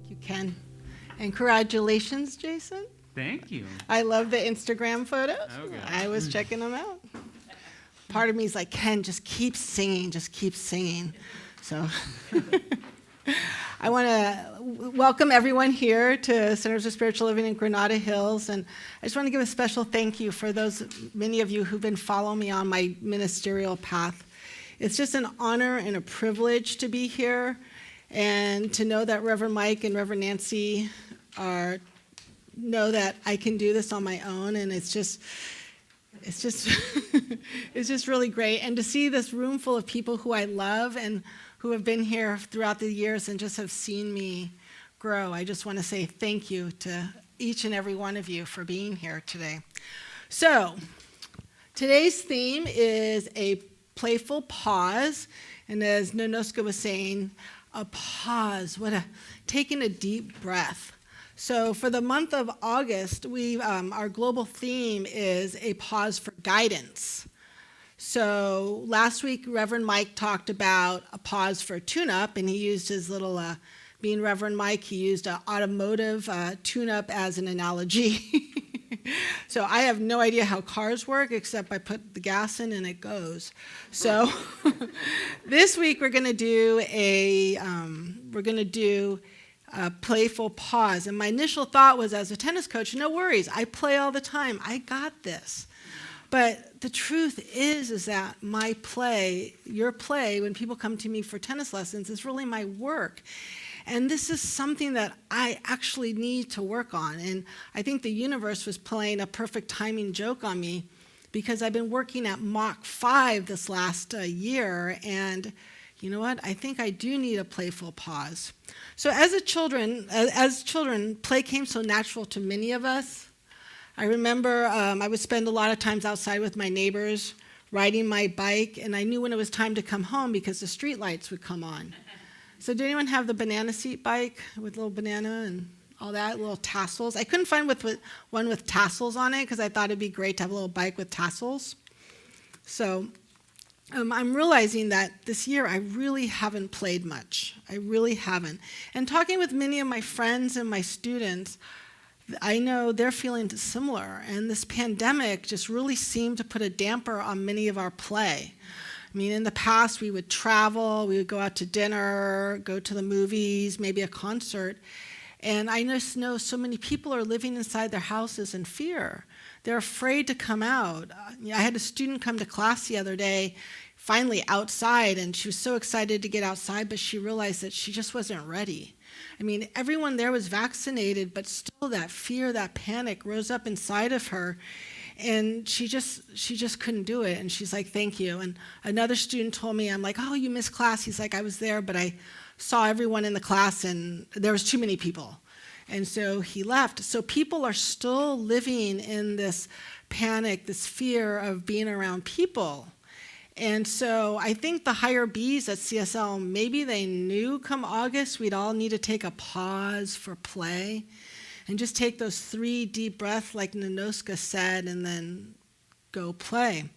Thank you, Ken. And congratulations, Jason. Thank you. I love the Instagram photos. Okay. I was checking them out. Part of me is like, Ken, just keep singing, just keep singing. So I want to welcome everyone here to Centers of Spiritual Living in Granada Hills. And I just want to give a special thank you for those, many of you who've been following me on my ministerial path. It's just an honor and a privilege to be here and to know that Reverend Mike and Reverend Nancy know that I can do this on my own, and it's just it's just really great. And to see this room full of people who I love and who have been here throughout the years and just have seen me grow, I just want to say thank you to each and every one of you for being here today. So today's theme is a playful pause, and as Nonoska was saying, a pause, taking a deep breath. So for the month of August, our global theme is a pause for guidance. So last week, Reverend Mike talked about a pause for tune-up, and he used his little, being Reverend Mike, he used an automotive tune-up as an analogy. So I have no idea how cars work, except I put the gas in and it goes. So this week we're going to do a playful pause. And my initial thought was, as a tennis coach, no worries, I play all the time. I got this. But the truth is that my play, your play, when people come to me for tennis lessons, is really my work. And this is something that I actually need to work on. And I think the universe was playing a perfect timing joke on me, because I've been working at Mach 5 this last year, and you know what? I think I do need a playful pause. So as children, play came so natural to many of us. I remember I would spend a lot of times outside with my neighbors, riding my bike, and I knew when it was time to come home because the street lights would come on. So did anyone have the banana seat bike with little banana and all that, little tassels? I couldn't find one with tassels on it because I thought it'd be great to have a little bike with tassels. So I'm realizing that this year I really haven't played much. I really haven't. And talking with many of my friends and my students, I know they're feeling similar. And this pandemic just really seemed to put a damper on many of our play. I mean, in the past, we would travel, we would go out to dinner, go to the movies, maybe a concert. And I just know so many people are living inside their houses in fear. They're afraid to come out. I had a student come to class the other day, finally outside, and she was so excited to get outside, but she realized that she just wasn't ready. I mean, everyone there was vaccinated, but still that fear, that panic rose up inside of her. And she just couldn't do it. And she's like, thank you. And another student told me, I'm like, oh, you missed class. He's like, I was there, but I saw everyone in the class and there was too many people. And so he left. So people are still living in this panic, this fear of being around people. And so I think the higher Bs at CSL, maybe they knew come August we'd all need to take a pause for play. And just take those 3 deep breaths like Nonoska said, and then go play.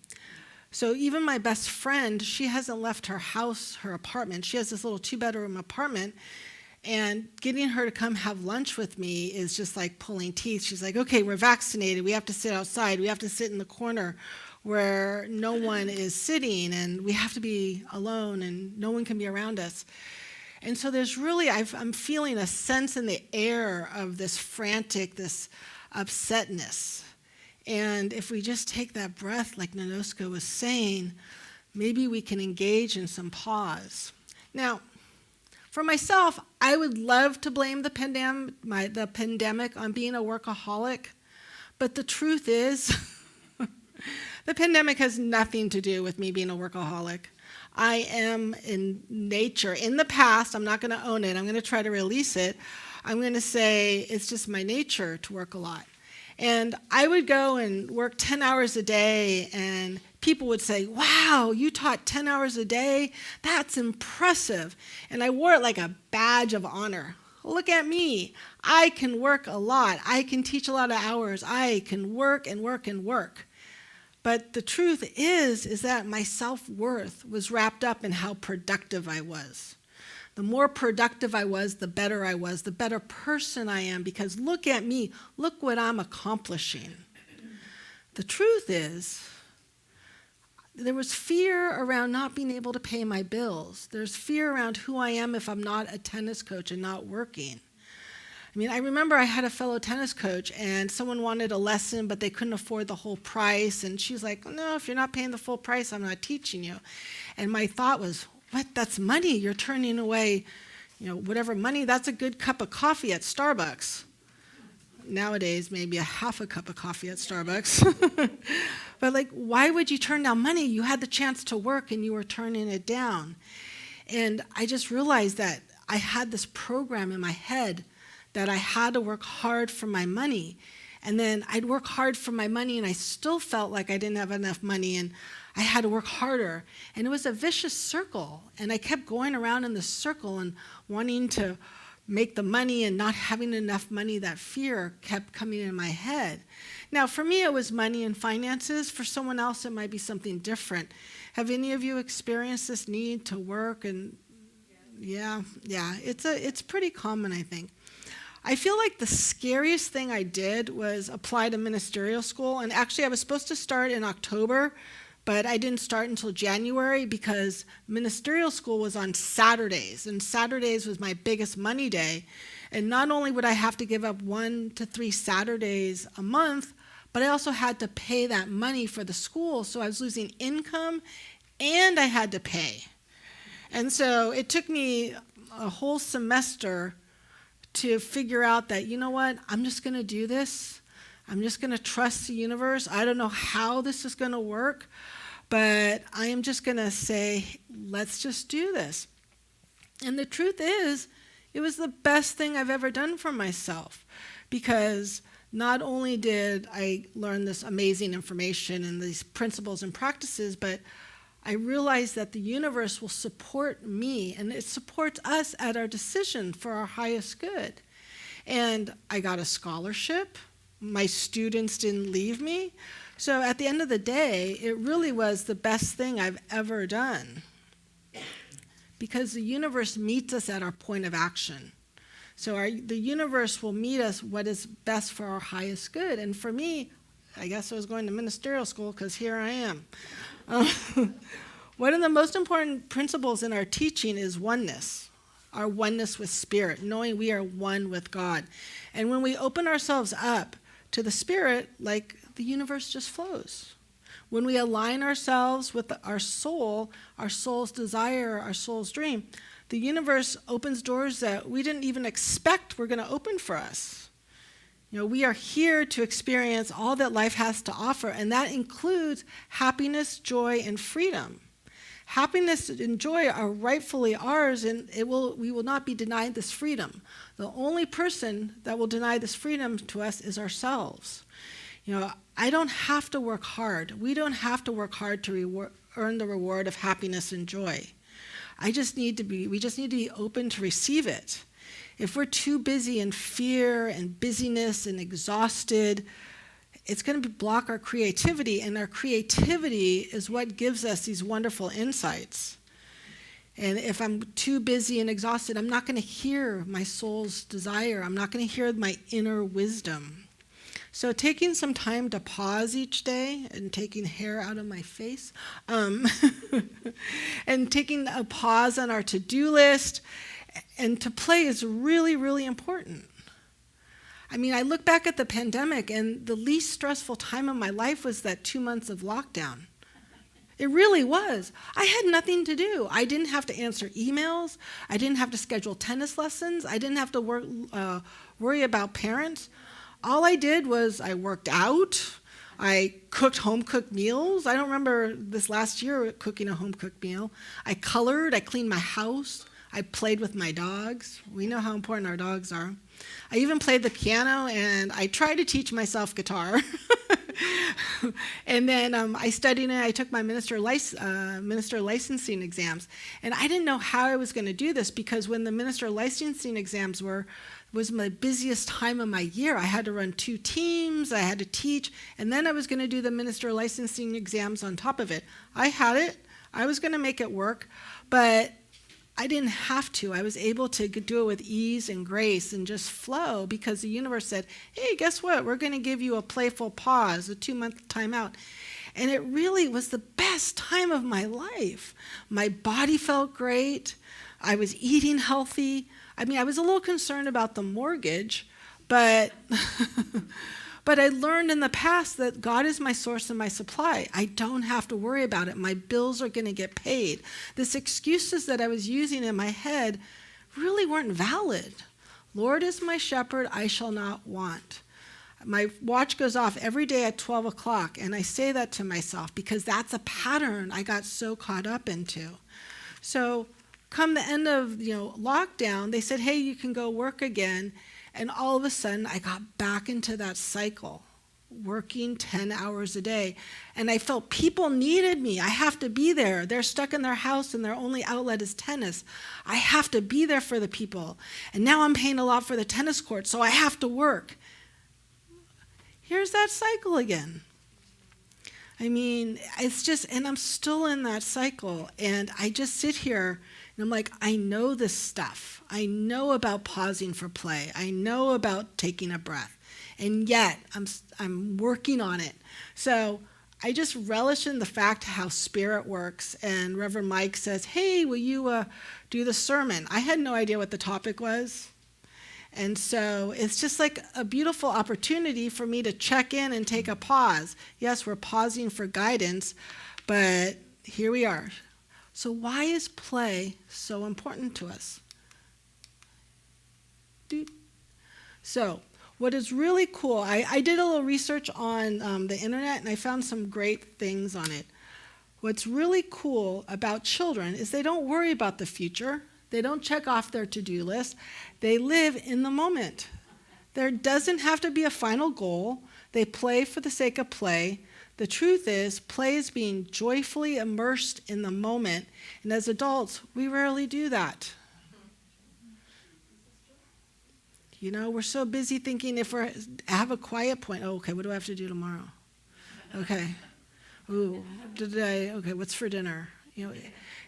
So even my best friend, she hasn't left her house, her apartment. She has this little 2-bedroom apartment, and getting her to come have lunch with me is just like pulling teeth. She's like, okay, we're vaccinated. We have to sit outside. We have to sit in the corner where no one is sitting, and we have to be alone, and no one can be around us. And so there's really, I'm feeling a sense in the air of this frantic, this upsetness. And if we just take that breath, like Nonoska was saying, maybe we can engage in some pause. Now, for myself, I would love to blame the pandemic on being a workaholic, but the truth is, the pandemic has nothing to do with me being a workaholic. I am in nature. In the past, I'm not going to own it. I'm going to try to release it. I'm going to say it's just my nature to work a lot. And I would go and work 10 hours a day, and people would say, wow, you taught 10 hours a day? That's impressive. And I wore it like a badge of honor. Look at me. I can work a lot. I can teach a lot of hours. I can work and work and work. But the truth is that my self-worth was wrapped up in how productive I was. The more productive I was, the better person I am, because look at me, look what I'm accomplishing. The truth is, there was fear around not being able to pay my bills. There's fear around who I am if I'm not a tennis coach and not working. I mean, I remember I had a fellow tennis coach, and someone wanted a lesson, but they couldn't afford the whole price. And she's like, no, if you're not paying the full price, I'm not teaching you. And my thought was, what? That's money. You're turning away, whatever money. That's a good cup of coffee at Starbucks. Nowadays, maybe a half a cup of coffee at Starbucks. But why would you turn down money? You had the chance to work and you were turning it down. And I just realized that I had this program in my head that I had to work hard for my money. And then I'd work hard for my money and I still felt like I didn't have enough money and I had to work harder. And it was a vicious circle. And I kept going around in this circle and wanting to make the money and not having enough money. That fear kept coming in my head. Now, for me, it was money and finances. For someone else, it might be something different. Have any of you experienced this need to work? And yeah, it's pretty common, I think. I feel like the scariest thing I did was apply to ministerial school. And actually, I was supposed to start in October, but I didn't start until January because ministerial school was on Saturdays, and Saturdays was my biggest money day. And not only would I have to give up 1 to 3 Saturdays a month, but I also had to pay that money for the school, so I was losing income, and I had to pay. And so it took me a whole semester to figure out that, you know what, I'm just going to do this. I'm just going to trust the universe. I don't know how this is going to work, but I am just going to say, let's just do this. And the truth is, it was the best thing I've ever done for myself, because not only did I learn this amazing information and these principles and practices, but I realized that the universe will support me, and it supports us at our decision for our highest good. And I got a scholarship. My students didn't leave me. So at the end of the day, it really was the best thing I've ever done, because the universe meets us at our point of action. So the universe will meet us what is best for our highest good. And for me, I guess I was going to ministerial school because here I am. One of the most important principles in our teaching is oneness, our oneness with Spirit, knowing we are one with God. And when we open ourselves up to the Spirit, the universe just flows. When we align ourselves with our soul's desire, our soul's dream, the universe opens doors that we didn't even expect were going to open for us. We are here to experience all that life has to offer, and that includes happiness, joy, and freedom. Happiness and joy are rightfully ours, and we will not be denied this freedom. The only person that will deny this freedom to us is ourselves. I don't have to work hard. We don't have to work hard to earn the reward of happiness and joy. We just need to be open to receive it. If we're too busy in fear and busyness and exhausted, it's going to block our creativity, and our creativity is what gives us these wonderful insights. And if I'm too busy and exhausted, I'm not going to hear my soul's desire. I'm not going to hear my inner wisdom. So taking some time to pause each day and taking hair out of my face, and taking a pause on our to-do list and to play is really, really important. I mean, I look back at the pandemic, and the least stressful time of my life was that 2 months of lockdown. It really was. I had nothing to do. I didn't have to answer emails. I didn't have to schedule tennis lessons. I didn't have to worry about parents. All I did was I worked out. I cooked home-cooked meals. I don't remember this last year cooking a home-cooked meal. I colored. I cleaned my house. I played with my dogs. We know how important our dogs are. I even played the piano, and I tried to teach myself guitar. And then I studied and I took my minister licensing exams. And I didn't know how I was going to do this, because when the minister licensing exams was my busiest time of my year. I had to run 2 teams, I had to teach, and then I was going to do the minister licensing exams on top of it. I had it. I was going to make it work, but I didn't have to. I was able to do it with ease and grace and just flow because the universe said, hey, guess what? We're going to give you a playful pause, a 2-month timeout. And it really was the best time of my life. My body felt great. I was eating healthy. I mean, I was a little concerned about the mortgage, but but I learned in the past that God is my source and my supply. I don't have to worry about it. My bills are going to get paid. These excuses that I was using in my head really weren't valid. Lord is my shepherd, I shall not want. My watch goes off every day at 12 o'clock, and I say that to myself because that's a pattern I got so caught up into. So come the end of lockdown, they said, hey, you can go work again. And all of a sudden, I got back into that cycle, working 10 hours a day. And I felt people needed me. I have to be there. They're stuck in their house, and their only outlet is tennis. I have to be there for the people. And now I'm paying a lot for the tennis court, so I have to work. Here's that cycle again. I mean, it's just, and I'm still in that cycle. And I just sit here, and I'm like, I know this stuff. I know about pausing for play. I know about taking a breath. And yet, I'm working on it. So I just relish in the fact how Spirit works. And Reverend Mike says, hey, will you do the sermon? I had no idea what the topic was. And so it's just like a beautiful opportunity for me to check in and take a pause. Yes, we're pausing for guidance, but here we are. So why is play so important to us? So what is really cool, I did a little research on the internet, and I found some great things on it. What's really cool about children is they don't worry about the future. They don't check off their to-do list. They live in the moment. There doesn't have to be a final goal. They play for the sake of play. The truth is, play is being joyfully immersed in the moment. And as adults, we rarely do that. We're so busy thinking if we have a quiet point, oh, okay, what do I have to do tomorrow? Okay. Ooh, okay, what's for dinner?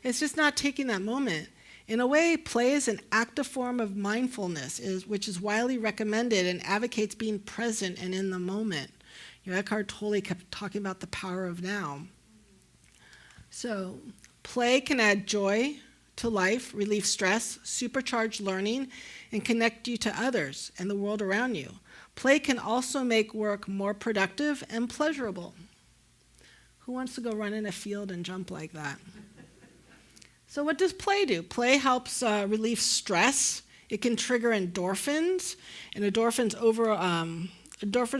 It's just not taking that moment. In a way, play is an active form of mindfulness, which is widely recommended and advocates being present and in the moment. Eckhart Tolle kept talking about the power of now. So, play can add joy to life, relieve stress, supercharge learning, and connect you to others and the world around you. Play can also make work more productive and pleasurable. Who wants to go run in a field and jump like that? So what does play do? Play helps relieve stress. It can trigger endorphins, and endorphins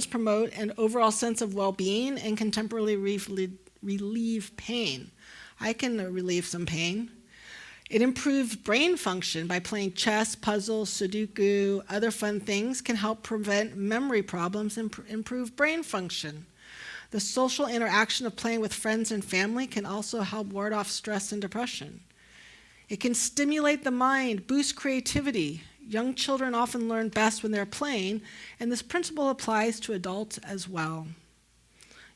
promote an overall sense of well-being and can temporarily relieve pain. I can relieve some pain. It improves brain function by playing chess, puzzles, Sudoku, other fun things can help prevent memory problems and improve brain function. The social interaction of playing with friends and family can also help ward off stress and depression. It can stimulate the mind, boost creativity. Young children often learn best when they're playing, and this principle applies to adults as well.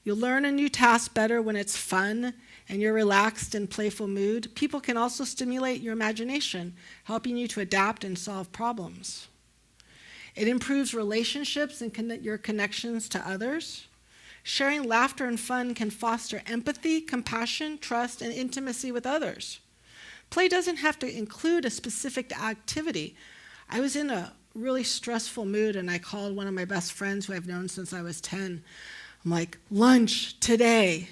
You'll learn a new task better when it's fun and you're relaxed and playful mood. People can also stimulate your imagination, helping you to adapt and solve problems. It improves relationships and your connections to others. Sharing laughter and fun can foster empathy, compassion, trust, and intimacy with others. Play doesn't have to include a specific activity. I was in a really stressful mood, and I called one of my best friends who I've known since I was 10. I'm like, lunch today.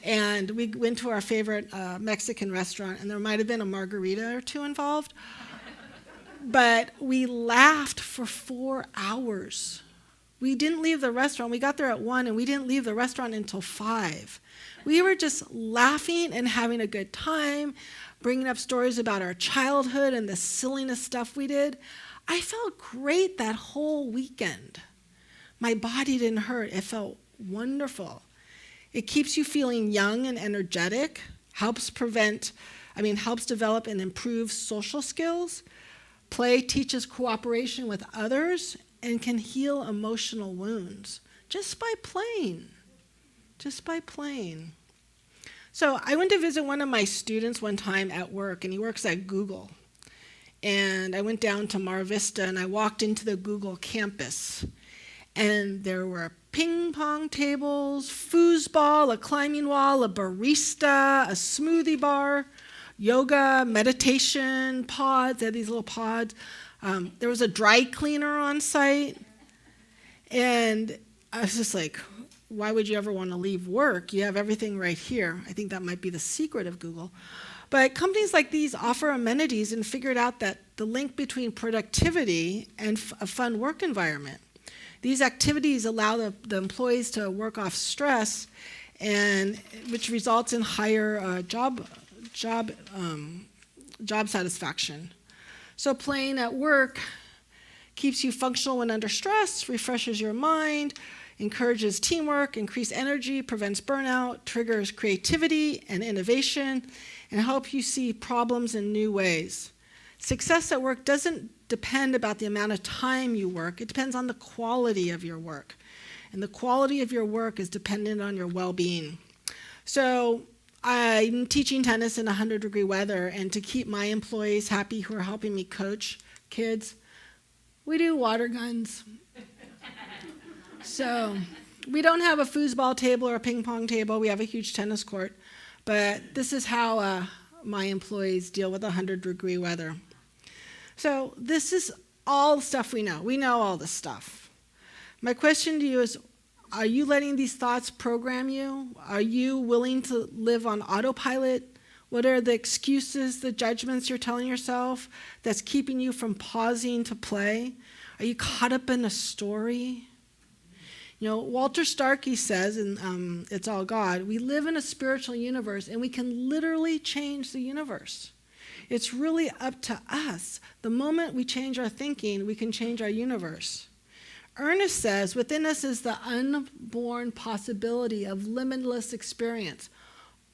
And we went to our favorite Mexican restaurant, and there might have been a margarita or two involved. But we laughed for 4 hours. We didn't leave the restaurant. We got there at 1, and we didn't leave the restaurant until 5. We were just laughing and having a good time, bringing up stories about our childhood and the silliness stuff we did. I felt great that whole weekend. My body didn't hurt. It felt wonderful. It keeps you feeling young and energetic, helps develop and improve social skills. Play teaches cooperation with others and can heal emotional wounds just by playing. So I went to visit one of my students one time at work, and he works at Google. And I went down to Mar Vista, and I walked into the Google campus. And there were ping pong tables, foosball, a climbing wall, a barista, a smoothie bar, yoga, meditation, pods. They had these little pods. There was a dry cleaner on site. And I was just like, why would you ever want to leave work? You have everything right here. I think that might be the secret of Google. But companies like these offer amenities and figured out that the link between productivity and a fun work environment. These activities allow the employees to work off stress, and which results in higher job satisfaction. So playing at work keeps you functional when under stress, refreshes your mind, encourages teamwork, increases energy, prevents burnout, triggers creativity and innovation, and helps you see problems in new ways. Success at work doesn't depend about the amount of time you work. It depends on the quality of your work. And the quality of your work is dependent on your well-being. So I'm teaching tennis in 100-degree weather, and to keep my employees happy who are helping me coach kids, we do water guns. So we don't have a foosball table or a ping pong table. We have a huge tennis court. But this is how my employees deal with 100-degree weather. So this is all the stuff we know. We know all this stuff. My question to you is, are you letting these thoughts program you? Are you willing to live on autopilot? What are the excuses, the judgments you're telling yourself that's keeping you from pausing to play? Are you caught up in a story? You know, Walter Starkey says in It's All God, we live in a spiritual universe and we can literally change the universe. It's really up to us. The moment we change our thinking, we can change our universe. Ernest says, within us is the unborn possibility of limitless experience.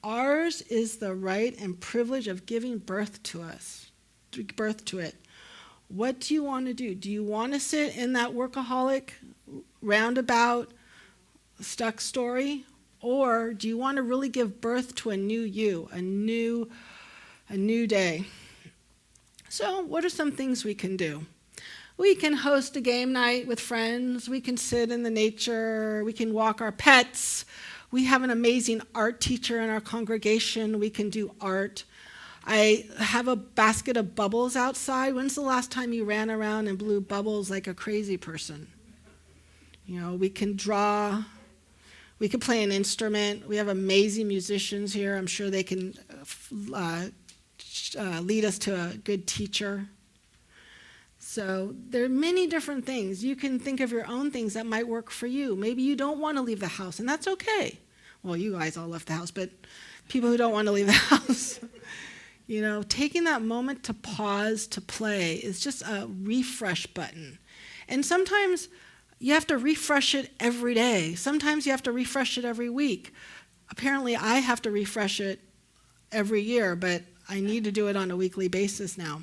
Ours is the right and privilege of giving birth to it. What do you want to do? Do you want to sit in that workaholic, roundabout, stuck story? Or do you want to really give birth to a new you, a new day? So what are some things we can do? We can host a game night with friends. We can sit in the nature. We can walk our pets. We have an amazing art teacher in our congregation. We can do art. I have a basket of bubbles outside. When's the last time you ran around and blew bubbles like a crazy person? You know, we can draw. We can play an instrument. We have amazing musicians here. I'm sure they can lead us to a good teacher. So there are many different things. You can think of your own things that might work for you. Maybe you don't want to leave the house, and that's okay. Well, you guys all left the house, but people who don't want to leave the house, you know, taking that moment to pause, to play is just a refresh button. And sometimes you have to refresh it every day. Sometimes you have to refresh it every week. Apparently, I have to refresh it every year, but I need to do it on a weekly basis now.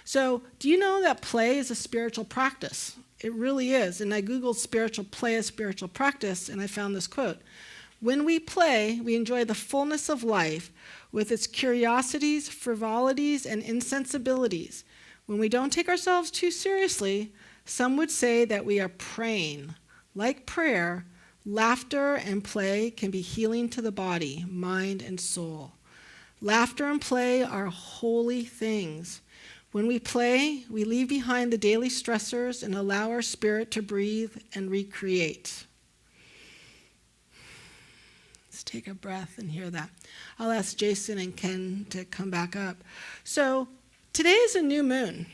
So do you know that play is a spiritual practice? It really is. And I Googled spiritual play as spiritual practice, and I found this quote. When we play, we enjoy the fullness of life with its curiosities, frivolities, and insensibilities. When we don't take ourselves too seriously, some would say that we are praying. Like prayer, laughter and play can be healing to the body, mind, and soul. Laughter and play are holy things. When we play, we leave behind the daily stressors and allow our spirit to breathe and recreate. Let's take a breath and hear that. I'll ask Jason and Ken to come back up. So today is a new moon,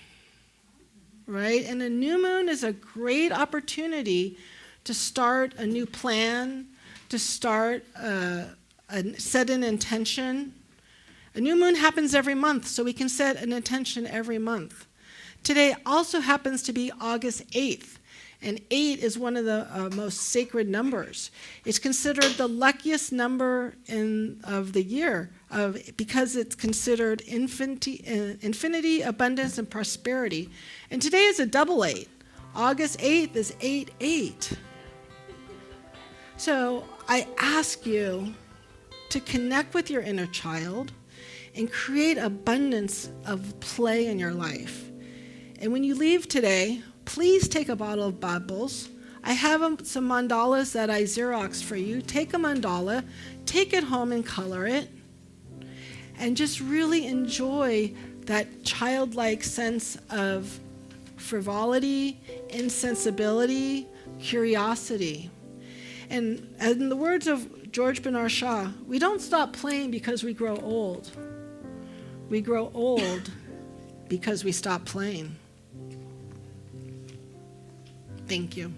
right? And a new moon is a great opportunity to start a new plan, to start set an intention. A new moon happens every month, so we can set an intention every month. Today also happens to be August 8th, and 8 is one of the most sacred numbers. It's considered the luckiest number of the year because it's considered infinity, abundance, and prosperity. And today is a double 8. August 8th is 8-8. So I ask you, to connect with your inner child and create abundance of play in your life. And when you leave today, please take a bottle of bubbles. I have some mandalas that I Xeroxed for you. Take a mandala, take it home and color it, and just really enjoy that childlike sense of frivolity, insensibility, curiosity. And in the words of George Bernard Shaw, we don't stop playing because we grow old. We grow old because we stop playing. Thank you.